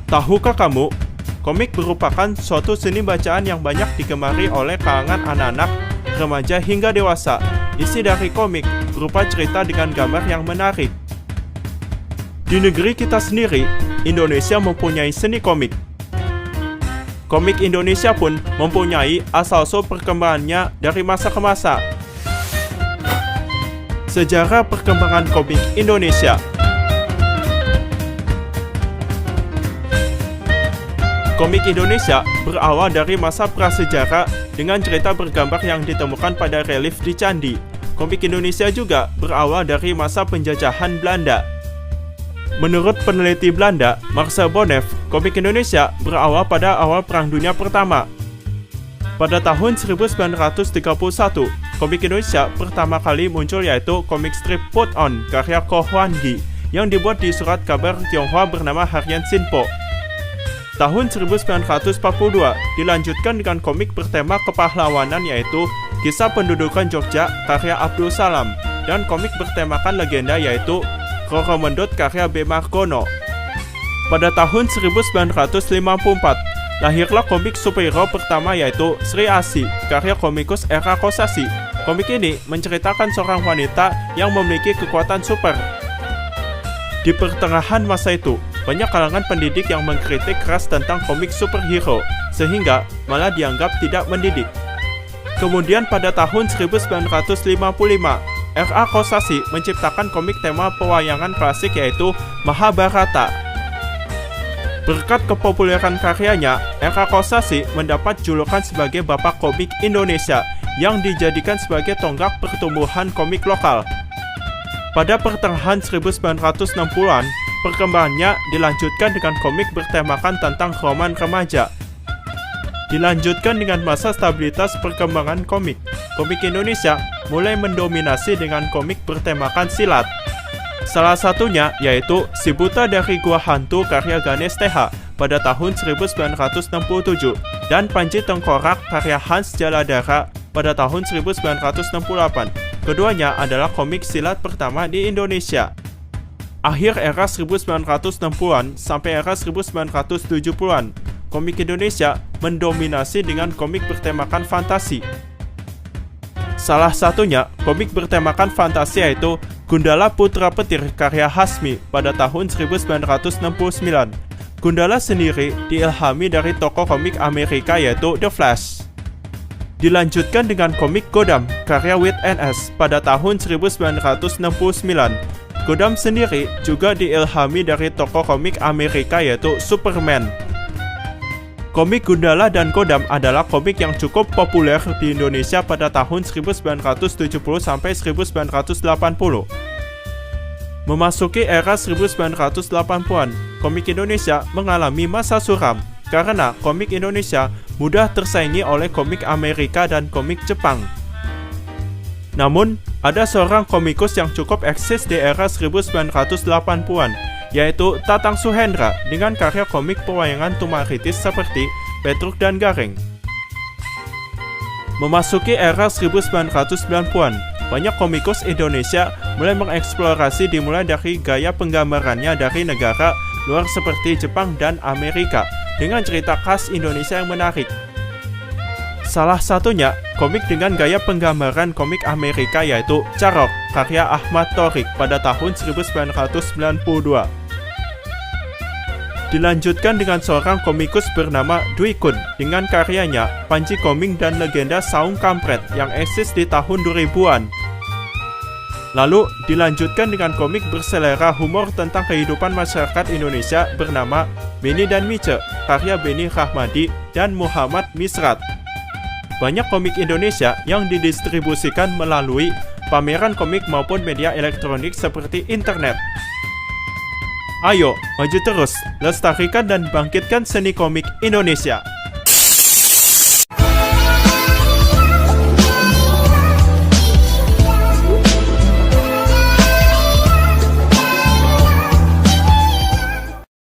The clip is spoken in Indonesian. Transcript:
Tahukah kamu, komik merupakan suatu seni bacaan yang banyak digemari oleh kalangan anak-anak, remaja hingga dewasa. Isi dari komik berupa cerita dengan gambar yang menarik. Di negeri kita sendiri, Indonesia mempunyai seni komik. Komik Indonesia pun mempunyai asal-usul perkembangannya dari masa ke masa. Sejarah perkembangan komik Indonesia. Komik Indonesia berawal dari masa prasejarah dengan cerita bergambar yang ditemukan pada relief di candi. Komik Indonesia juga berawal dari masa penjajahan Belanda. Menurut peneliti Belanda, Marcel Bonneff, komik Indonesia berawal pada awal Perang Dunia Pertama. Pada tahun 1931, komik Indonesia pertama kali muncul yaitu komik strip Put On karya Ko Hwan Gi yang dibuat di surat kabar Tionghoa bernama Harian Sinpo. Tahun 1942 dilanjutkan dengan komik bertema kepahlawanan yaitu Kisah Pendudukan Jogja karya Abdul Salam dan komik bertemakan legenda yaitu Roro Mendut karya B. Margono. Pada tahun 1954 lahirlah komik superhero pertama yaitu Sri Asi karya komikus Era Kosasi. Komik ini menceritakan seorang wanita yang memiliki kekuatan super. Di pertengahan masa itu, banyak kalangan pendidik yang mengkritik keras tentang komik superhero, sehingga malah dianggap tidak mendidik. Kemudian pada tahun 1955, R.A. Kosasi menciptakan komik tema pewayangan klasik yaitu Mahabharata. Berkat kepopuleran karyanya, R.A. Kosasi mendapat julukan sebagai Bapak Komik Indonesia yang dijadikan sebagai tonggak pertumbuhan komik lokal. Pada pertengahan 1960-an, perkembangannya dilanjutkan dengan komik bertemakan tentang roman remaja. Dilanjutkan dengan masa stabilitas perkembangan komik. Komik Indonesia mulai mendominasi dengan komik bertemakan silat. Salah satunya yaitu Si Buta dari Gua Hantu karya Ganesh TH pada tahun 1967 dan Panji Tengkorak karya Hans Jaladara pada tahun 1968. Keduanya adalah komik silat pertama di Indonesia. Akhir era 1960-an sampai era 1970-an, komik Indonesia mendominasi dengan komik bertemakan fantasi. Salah satunya, komik bertemakan fantasi yaitu Gundala Putra Petir karya Hasmi pada tahun 1969. Gundala sendiri diilhami dari tokoh komik Amerika yaitu The Flash. Dilanjutkan dengan komik Godam karya Wit NS pada tahun 1969. Godam sendiri juga diilhami dari tokoh komik Amerika yaitu Superman. Komik Gundala dan Godam adalah komik yang cukup populer di Indonesia pada tahun 1970 sampai 1980. Memasuki era 1980-an, komik Indonesia mengalami masa suram karena komik Indonesia mudah tersaingi oleh komik Amerika dan komik Jepang. Namun, ada seorang komikus yang cukup eksis di era 1980-an, yaitu Tatang Suhendra dengan karya komik pewayangan tumaritis seperti Petruk dan Gareng. Memasuki era 1990-an, banyak komikus Indonesia mulai mengeksplorasi dimulai dari gaya penggambarannya dari negara luar seperti Jepang dan Amerika dengan cerita khas Indonesia yang menarik. Salah satunya komik dengan gaya penggambaran komik Amerika yaitu Carok karya Ahmad Thorik pada tahun 1992. Dilanjutkan dengan seorang komikus bernama Dwi Kun dengan karyanya Panji Koming dan Legenda Saung Kampret yang eksis di tahun 2000-an. Lalu dilanjutkan dengan komik berselera humor tentang kehidupan masyarakat Indonesia bernama Beni dan Mice karya Beni Rahmadi dan Muhammad Misrat. Banyak komik Indonesia yang didistribusikan melalui pameran komik maupun media elektronik seperti internet. Ayo, maju terus, lestarikan dan bangkitkan seni komik Indonesia.